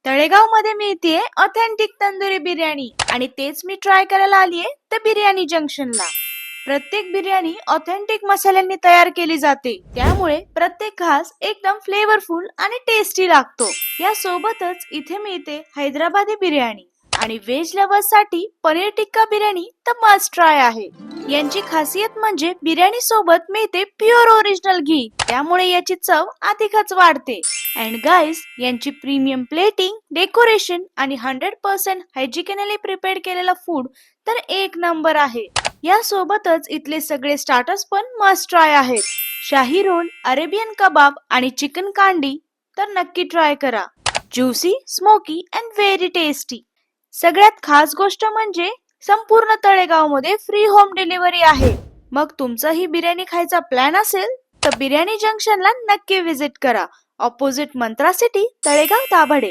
तळेगाव मध्ये मिळतीये ऑथेंटिक तंदुरी बिर्याणी आणि तेच मी ट्राय करायला आलीये त्या बिर्याणी जंक्शनला. प्रत्येक बिर्याणी ऑथेंटिक मसाल्यांनी तयार केली जाते, त्यामुळे प्रत्येक घास एकदम फ्लेवरफुल आणि टेस्टी लागतो. या सोबतच इथे मिळते हैदराबादी बिर्याणी आणि व्हेज लवर्स साठी पनीर टिक्का बिर्याणी तर मस्ट ट्राय आहे. यांची खासियत म्हणजे बिर्याणी सोबत मिळते प्युअर ओरिजिनल घी, त्यामुळे याची चव अधिकच वाढते. अँड गाईज, यांची प्रीमियम प्लेटिंग, डेकोरेशन आणि 100% हायजिनिकली प्रिपेअर्ड केलेलं फूड तर एक नंबर आहे. या सोबतच इथले सगळे स्टार्टर्स पण मस्ट ट्राय आहेत. शाही रोल, अरेबियन कबाब आणि चिकन कांडी तर नक्की ट्राय करा. Juicy, smoky and very tasty. सगळ्यात खास गोष्ट म्हणजे संपूर्ण तळेगाव मध्ये फ्री होम डिलिव्हरी आहे. मग तुमचाही बिर्याणी खायचा प्लॅन असेल तर बिर्याणी जंक्शनला नक्की विजिट करा. ऑपोजिट मंत्रा सिटी, तळेगाव, दाभाडे.